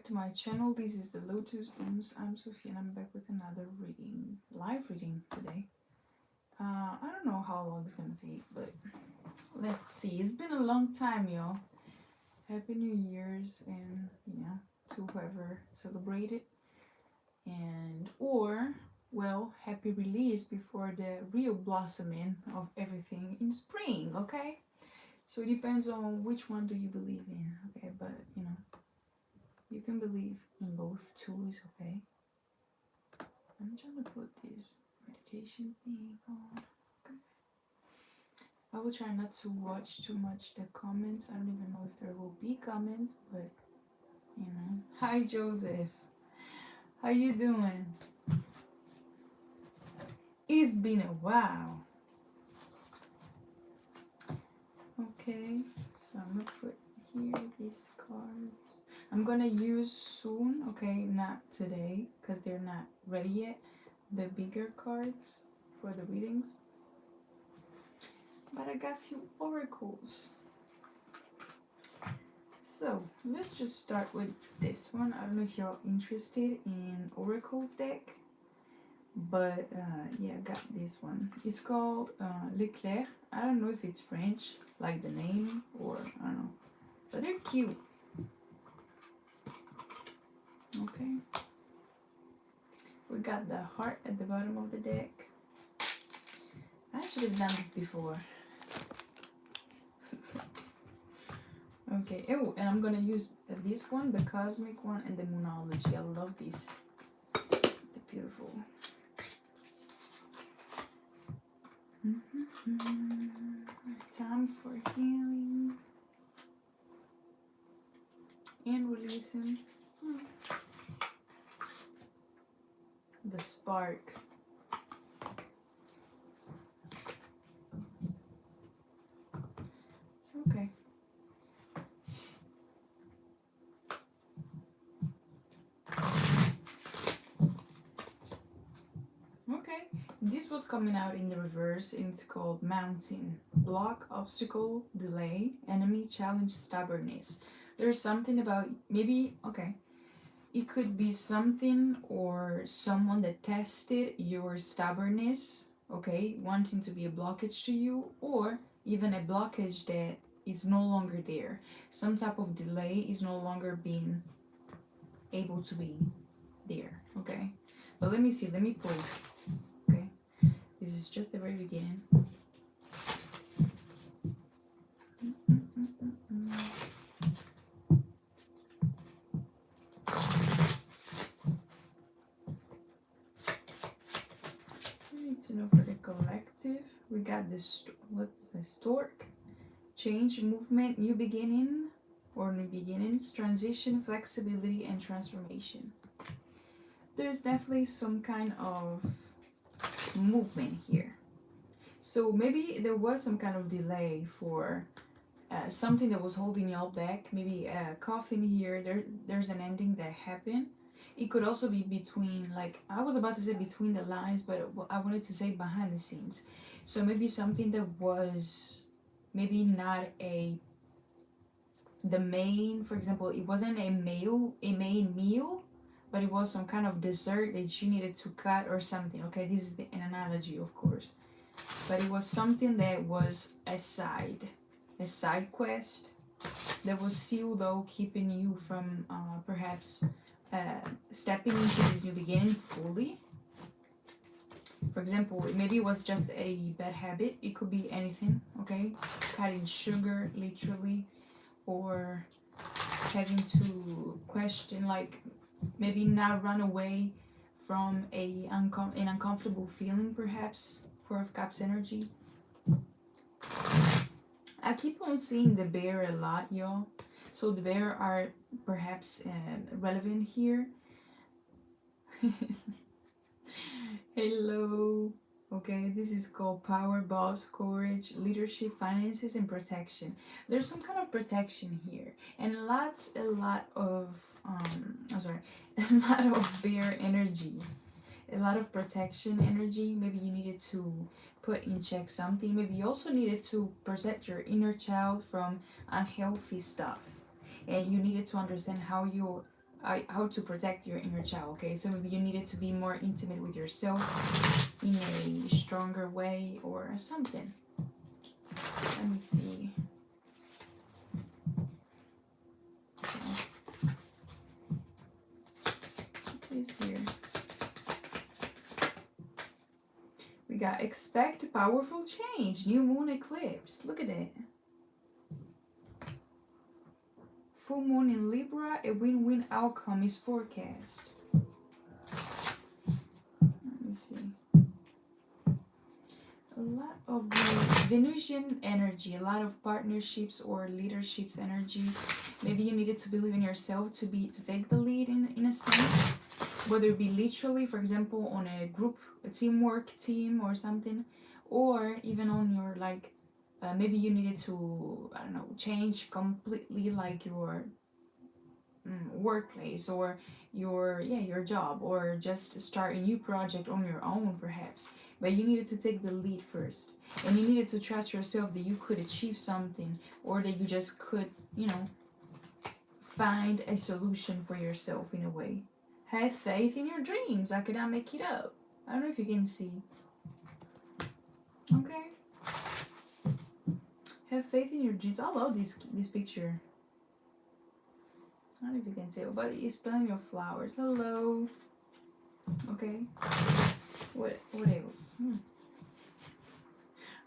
back to my channel. This is the Lotus Blooms. I'm Sophie and I'm back with another reading, live reading today. I don't know how long it's gonna take, but let's see. It's been a long time, y'all. Happy New Year's, and to whoever celebrated, and well, happy release before the real blossoming of everything in spring. Okay, so it depends on which one do you believe in. Okay, but you can believe in both too, is okay. I'm trying to put this meditation thing on. Okay. I will try not to watch too much the comments. I don't even know if there will be comments, but Hi Joseph. How you doing? It's been a while. Okay, so I'm gonna put here these cards. I'm gonna use soon, okay, not today because they're not ready yet, the bigger cards for the readings, but I got a few oracles. So let's just start with this one. I don't know if you're interested in oracles deck, but yeah, I got this one. It's called 𝐁𝐿. I don't know if it's French like the name, or I don't know, but they're cute. Okay, we got the heart at the bottom of the deck. I should have done this before. Okay, oh, and I'm gonna use this one, the cosmic one, and the moonology. I love these. They're beautiful. Time for healing and releasing. The spark. Okay. Okay. This was coming out in the reverse, and it's called Mountain. Block, obstacle, delay, enemy, challenge, stubbornness. There's something about maybe, okay, it could be something or someone that tested your stubbornness, okay, wanting to be a blockage to you, or even a blockage that is no longer there. Some type of delay is no longer being able to be there, okay? But let me see, let me pull, okay? This is just the very beginning. To know for the collective, we got this, what's this, stork, change, movement, new beginning or new beginnings, transition, flexibility, and transformation. There's definitely some kind of movement here. So maybe there was some kind of delay for something that was holding y'all back. Maybe a coffin here. There's an ending that happened. It could also be between, like, I was about to say between the lines, but I wanted to say behind the scenes. So maybe something that was maybe not the main, for example, it wasn't a main meal, but it was some kind of dessert that you needed to cut or something. Okay, this is an analogy, of course, but it was something that was a side quest that was still though keeping you from perhaps stepping into this new beginning fully. For example, maybe it was just a bad habit. It could be anything, okay? Cutting sugar, literally, or having to question, like maybe not run away from an uncomfortable feeling, perhaps, for Cup's energy. I keep on seeing the bear a lot, y'all. So the bear are perhaps relevant here. Hello. Okay, this is called power, boss, courage, leadership, finances, and protection. There's some kind of protection here, and a lot of a lot of bear energy, a lot of protection energy. Maybe you needed to put in check something. Maybe you also needed to protect your inner child from unhealthy stuff, and you needed to understand how how to protect your inner child. Okay, so maybe you needed to be more intimate with yourself in a stronger way or something. Let me see. What is here? We got expect powerful change, new moon eclipse. Look at it. Full moon in Libra, a win-win outcome is forecast. Let me see. A lot of Venusian energy, a lot of partnerships or leaderships energy. Maybe you needed to believe in yourself to take the lead in a sense, whether it be literally, for example, on a group, a teamwork team or something, or even on your like maybe you needed to, I don't know, change completely like your workplace or your job, or just start a new project on your own perhaps. But you needed to take the lead first, and you needed to trust yourself that you could achieve something, or that you just could, you know, find a solution for yourself in a way. Have faith in your dreams. I could not make it up. I don't know if you can see. Okay. Have faith in your dreams. I love this picture. I don't know if you can tell, but it's plenty of flowers. Hello. Okay. What else? I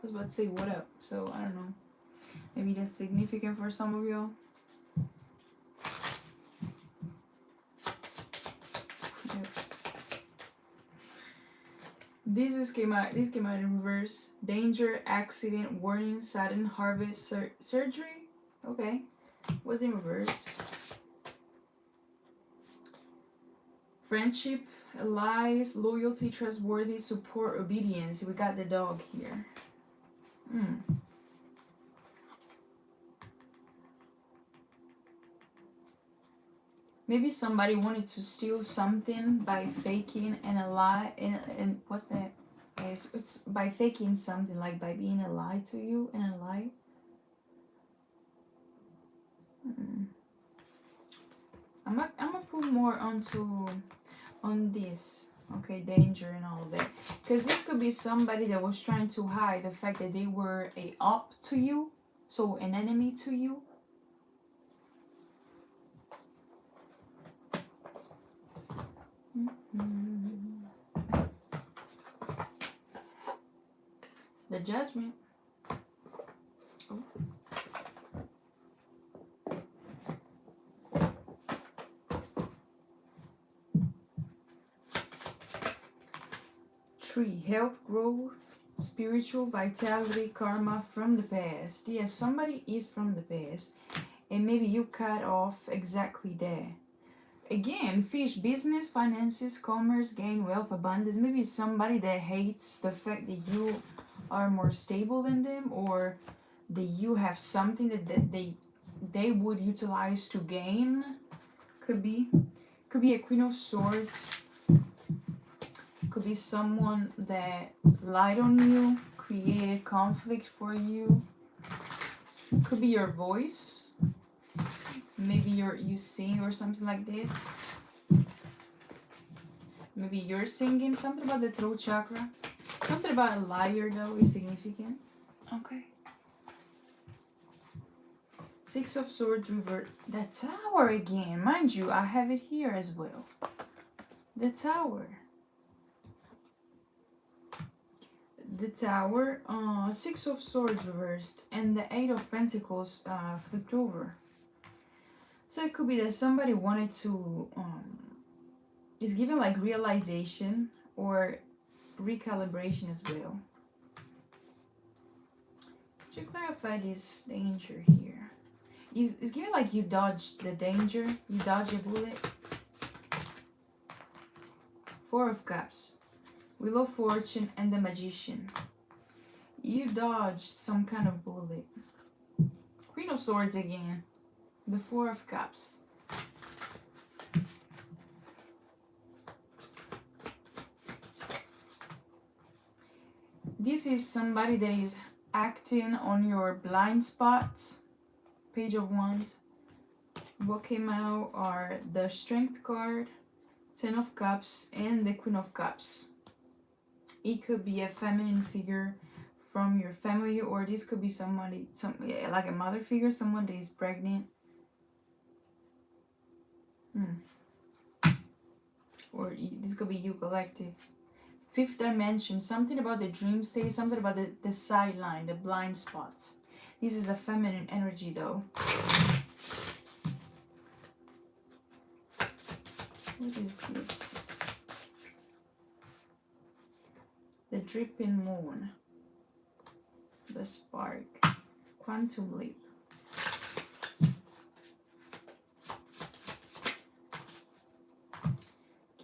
was about to say what up, so I don't know. Maybe that's significant for some of y'all. This came out in reverse. Danger, accident, warning, sudden harvest, surgery. Okay, was in reverse. Friendship, allies, loyalty, trustworthy, support, obedience. We got the dog here. Maybe somebody wanted to steal something by faking a lie, and what's that? It's by faking something, like by being a lie to you and a lie. I'm gonna put more on this, okay, danger and all of that, because this could be somebody that was trying to hide the fact that they were a op to you, so an enemy to you. The judgment. Oh. Tree, health, growth, spiritual vitality, karma from the past. Yes, somebody is from the past, and maybe you cut off exactly there. Again, fish, business, finances, commerce, gain, wealth, abundance. Maybe somebody that hates the fact that you are more stable than them, or that you have something that they would utilize to gain. Could be a Queen of Swords. Could be someone that lied on you, created conflict for you. Could be your voice. Maybe you sing or something like this. Maybe you're singing. Something about the throat chakra. Something about a liar though is significant. Okay. Six of Swords reversed. The Tower again. Mind you, I have it here as well. The Tower. The Tower. Six of Swords reversed. And the Eight of Pentacles flipped over. So it could be that somebody wanted to, is given like realization or recalibration as well. Could you clarify this danger here? It's given like you dodged the danger, you dodged a bullet. Four of Cups, Wheel of Fortune, and the Magician. You dodged some kind of bullet. Queen of Swords again. The Four of Cups. This is somebody that is acting on your blind spots. Page of Wands. What came out are the Strength card, Ten of Cups, and the Queen of Cups. It could be a feminine figure from your family, or this could be somebody, like a mother figure, someone that is pregnant. Or this could be you collective. Fifth dimension, something about the dream state, something about the sideline, the blind spots. This is a feminine energy though. What is this? The dripping moon. The spark. Quantum leap.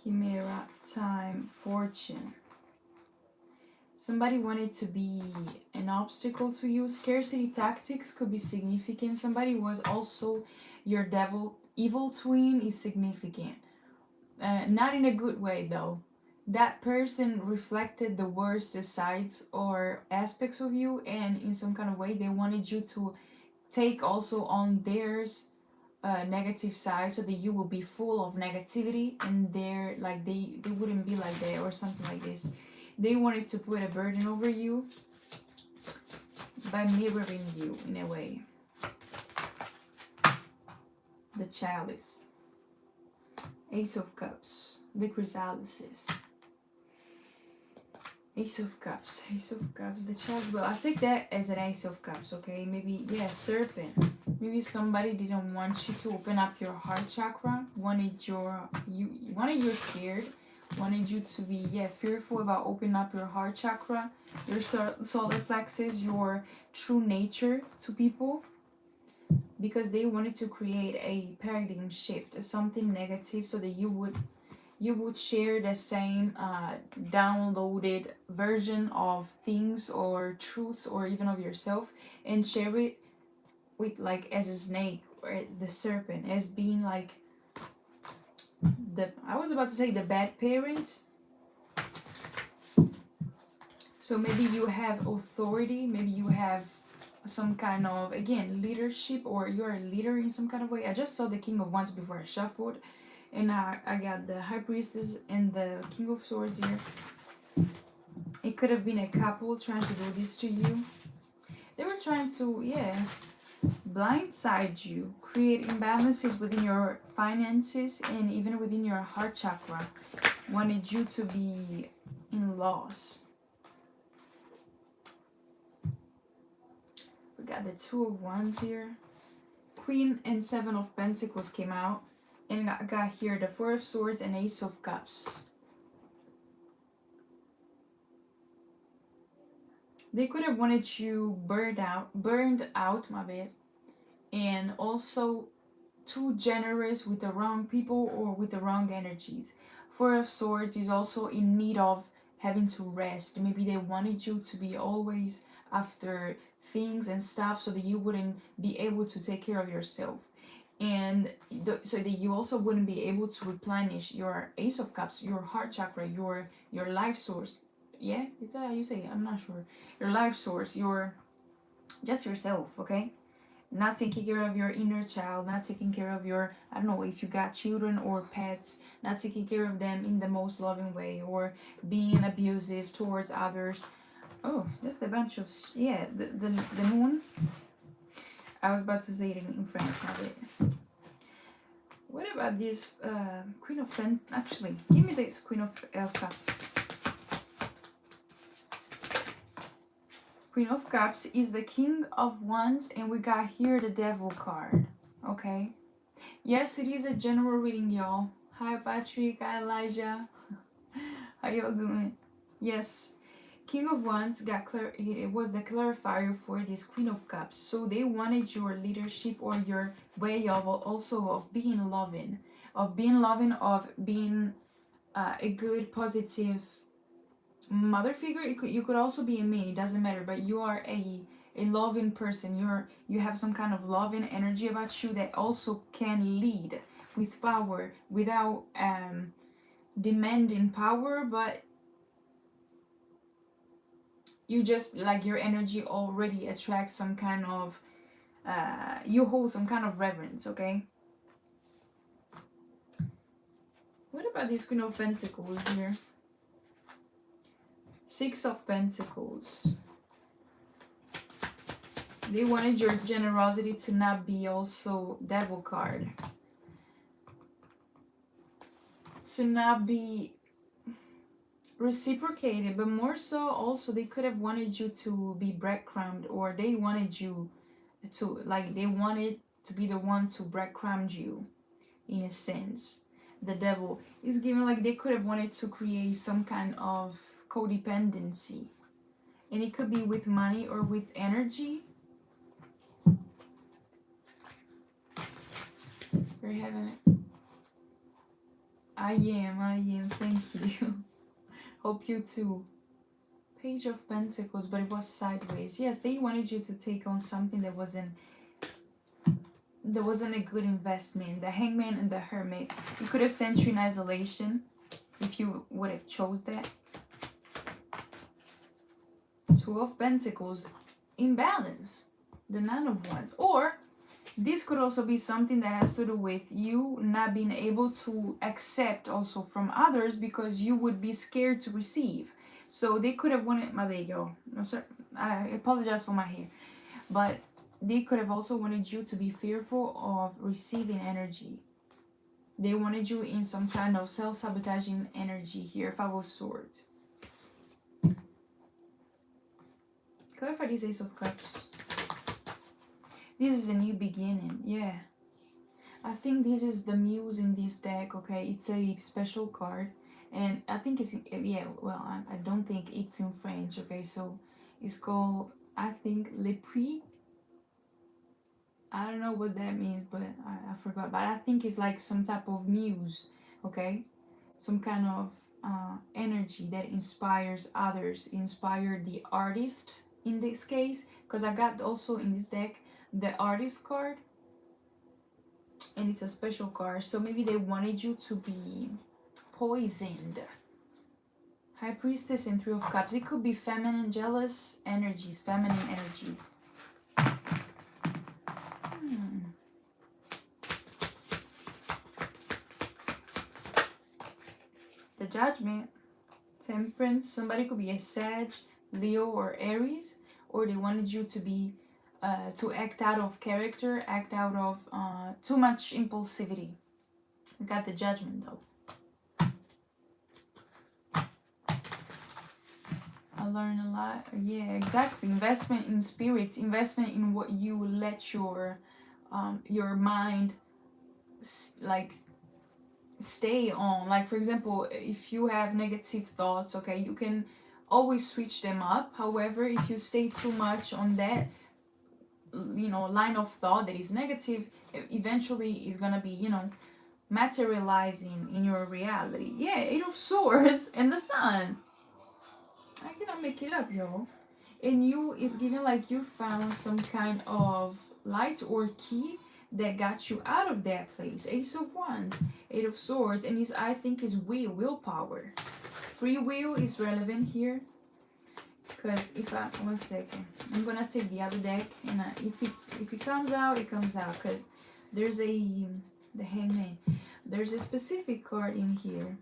Chimera, time, fortune. Somebody wanted to be an obstacle to you. Scarcity tactics could be significant. Somebody was also your evil twin is significant. Not in a good way though. That person reflected the worst sides or aspects of you, and in some kind of way they wanted you to take also on theirs negative side, so that you will be full of negativity, and they're like they wouldn't be like that or something like this. They wanted to put a burden over you by mirroring you in a way. The Chalice. Ace of Cups. The Chrysalises. Ace of Cups. Ace of Cups. The Chalice. Well, I take that as an Ace of Cups, okay? Maybe, yeah, Serpent. Maybe somebody didn't want you to open up your heart chakra. Wanted you scared. Wanted you to be, fearful about opening up your heart chakra, your solar plexus, your true nature to people, because they wanted to create a paradigm shift, something negative, so that you would share the same downloaded version of things or truths or even of yourself, and share it with, like, as a snake or the serpent, as being like I was about to say the bad parent. So maybe you have authority, maybe you have some kind of, again, leadership, or you're a leader in some kind of way. I just saw the King of Wands before I shuffled, and I got the High Priestess and the King of Swords here. It could have been a couple trying to do this to you. They were trying to, blindside you, create imbalances within your finances and even within your heart chakra. Wanted you to be in loss. We got the Two of Wands here. Queen and Seven of Pentacles came out, and I got here the Four of Swords and Ace of Cups. They could have wanted you burned out, my bad, and also too generous with the wrong people or with the wrong energies. Four of Swords is also in need of having to rest. Maybe they wanted you to be always after things and stuff, so that you wouldn't be able to take care of yourself, and so that you also wouldn't be able to replenish your Ace of Cups, your heart chakra, your life source. Yeah, is that how you say it? I'm not sure. Your life source, just yourself, okay? Not taking care of your inner child, not taking care of your, I don't know, if you got children or pets, not taking care of them in the most loving way, or being abusive towards others. Oh, that's a bunch of, the moon. I was about to say it in French, not it. What about this Queen of Pentacles? Actually, give me this Queen of Cups. Queen of Cups is the King of Wands, and we got here the Devil card, okay? Yes, it is a general reading, y'all. Hi, Patrick. Hi, Elijah. How y'all doing? Yes, King of Wands it was the clarifier for this Queen of Cups. So they wanted your leadership or your way of also of being loving, of being a good, positive mother figure. You could also be a man, it doesn't matter, but you are a loving person. You have some kind of loving energy about you that also can lead with power without demanding power, but you just, like, your energy already attracts some kind of you hold some kind of reverence, okay? about this Queen of Pentacles here? Six of Pentacles. They wanted your generosity to not be also Devil card. To not be reciprocated, but more so also they could have wanted you to be breadcrumbed, or they wanted you to, like, they wanted to be the one to breadcrumb you, in a sense. The Devil is given like they could have wanted to create some kind of codependency, and it could be with money or with energy. We're having it. I am, thank you. Hope you too. Page of Pentacles, but it was sideways. Yes, they wanted you to take on something that wasn't a good investment. The Hangman and the Hermit. It could have sent you in isolation if you would have chose that. Two of Pentacles, imbalance. The Nine of Wands. Or this could also be something that has to do with you not being able to accept also from others because you would be scared to receive. So they could have wanted, there you go. No, sir, I apologize for my hair. But they could have also wanted you to be fearful of receiving energy. They wanted you in some kind of self-sabotaging energy here. Five of Swords. Clarify this Ace of Cups. This is a new beginning, yeah. I think this is the Muse in this deck, okay? It's a special card. And I think it's, yeah, well, I don't think it's in French, okay? So it's called, I think, Le Prix. I don't know what that means, but I forgot. But I think it's like some type of muse, okay? Some kind of energy that inspires others, inspire the artist in this case. Because I got also in this deck the Artist card, and it's a special card, so maybe they wanted you to be poisoned. High Priestess and Three of Cups. It could be feminine, jealous energies, feminine energies. The Judgment, Temperance. Somebody could be a Sag, Leo, or Aries, or they wanted you to be to act out of character, act out of too much impulsivity. We got the Judgment though. I learned a lot. Yeah, exactly. Investment in spirits, investment in what you let your mind like stay on. Like, for example, if you have negative thoughts, okay, you can always switch them up. However, if you stay too much on that, you know, line of thought that is negative, eventually is gonna be, you know, materializing in your reality. Yeah, Eight of Swords and the Sun. I cannot make it up, y'all. And you is given like you found some kind of light or key that got you out of that place. Ace of Wands, Eight of Swords, and his, I think, is willpower. Free will is relevant here. Because if I, one second, I'm gonna take the other deck, and if it comes out, it comes out. Because there's the Hangman. There's a specific card in here.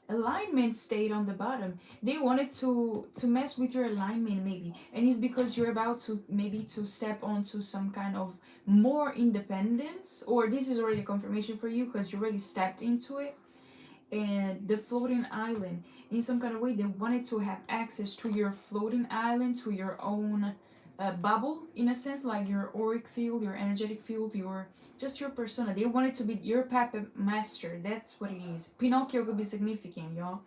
Alignment stayed on the bottom. They wanted to mess with your alignment maybe, and it's because you're about to maybe to step onto some kind of more independence, or this is already a confirmation for you because you already stepped into it. And the floating island, in some kind of way, they wanted to have access to your floating island, to your own bubble, in a sense, like your auric field, your energetic field, your just your persona. They wanted to be your puppet master. That's what it is. Pinocchio could be significant, y'all.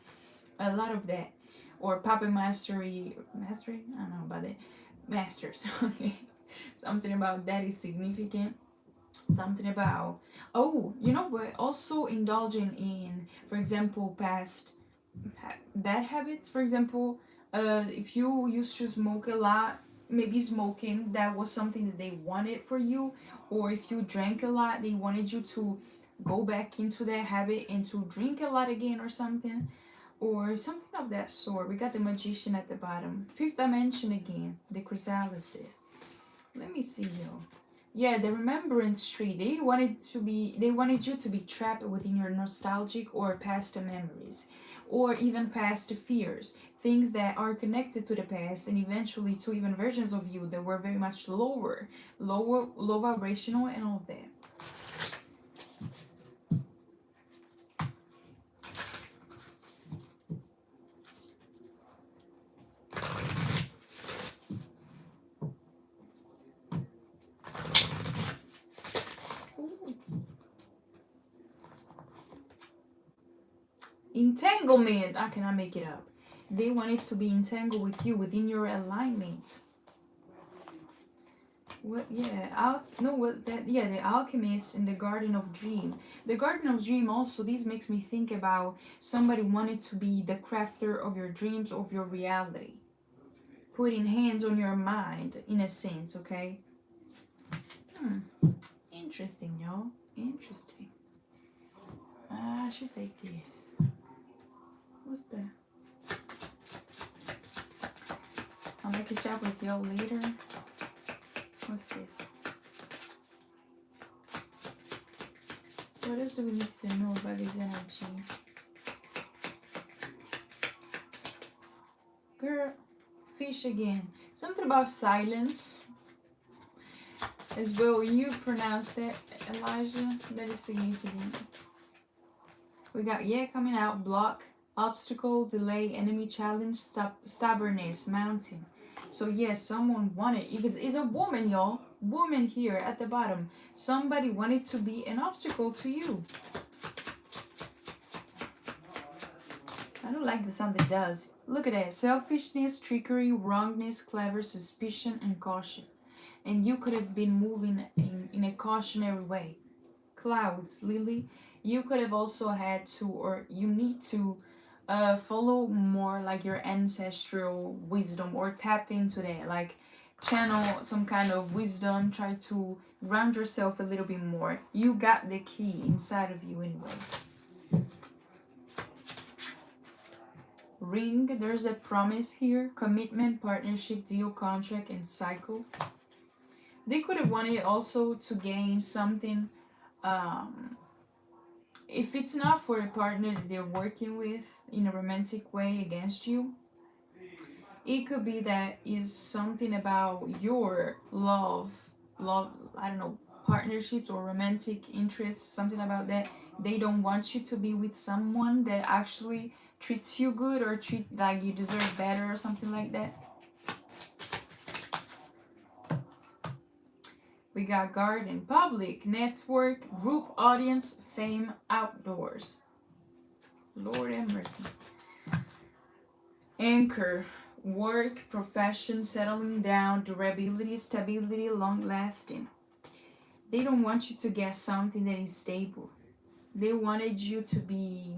A lot of that, or puppet mastery. I don't know about that. Masters. Okay, something about that is significant. Something about, oh, you know what, also indulging in, for example, past bad habits. For example, if you used to smoke a lot, maybe smoking, that was something that they wanted for you. Or if you drank a lot, they wanted you to go back into that habit and to drink a lot again, or something of that sort. We got the Magician at the bottom. Fifth dimension again, the Chrysalis. Let me see, y'all. Yeah, the remembrance tree. They wanted you to be trapped within your nostalgic or past memories, or even past fears, things that are connected to the past, and eventually to even versions of you that were very much low vibrational, and all of that. Entanglement. I cannot make it up. They wanted to be entangled with you within your alignment. What? Yeah. No. What's that? Yeah. The Alchemist in the Garden of Dream. The Garden of Dream. Also, this makes me think about somebody wanted to be the crafter of your dreams, of your reality, putting hands on your mind, in a sense. Okay. Interesting, y'all. Interesting. I should take this. What's that? I'll make a chat with y'all later. What's this? What else do we need to know about this energy? Girl, fish again. Something about silence. As well, you pronounce that, Elijah. That is significant. We got coming out, block, obstacle, delay, enemy, challenge, stubbornness, mountain. So yes, someone wanted, because it's a woman, y'all. Woman here at the bottom. Somebody wanted to be an obstacle to you. I don't like the sound it does. Look at that. Selfishness, trickery, wrongness, clever, suspicion, and caution. And you could have been moving in a cautionary way. Clouds, Lily. You could have also had to, or you need to follow more like your ancestral wisdom, or tapped into that, like channel some kind of wisdom, try to ground yourself a little bit more. You got the key inside of you anyway. Ring, there's a promise here, commitment, partnership, deal, contract, and cycle. They could have wanted also to gain something, if it's not for a partner that they're working with in a romantic way against you, it could be that is something about your love, I don't know, partnerships or romantic interests, something about that. They don't want you to be with someone that actually treats you good, or treat like you deserve better, or something like that. We got garden, public, network, group, audience, fame, outdoors. Lord have mercy. Anchor, work, profession, settling down, durability, stability, long lasting. They don't want you to get something that is stable. They wanted you to be,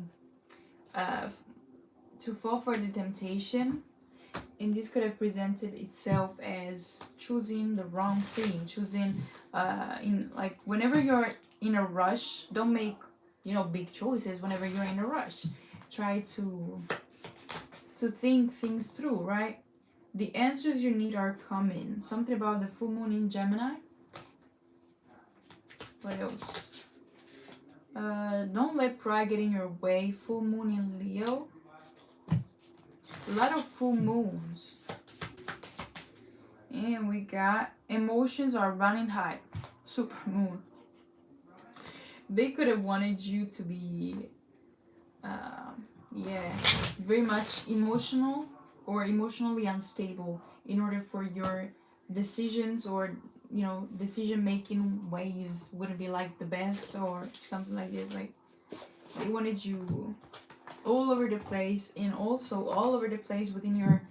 to fall for the temptation. And this could have presented itself as choosing the wrong thing, choosing in like whenever you're in a rush, don't make big choices whenever you're in a rush. Try to think things through, right? The answers you need are coming. Something about the full moon in Gemini. What else? Don't let pride get in your way. Full moon in Leo. A lot of full moons. And we got emotions are running high. Super moon. They could have wanted you to be very much emotional or emotionally unstable in order for your decisions, or decision making ways wouldn't be like the best, or something like this. Like they wanted you all over the place, and also all over the place within your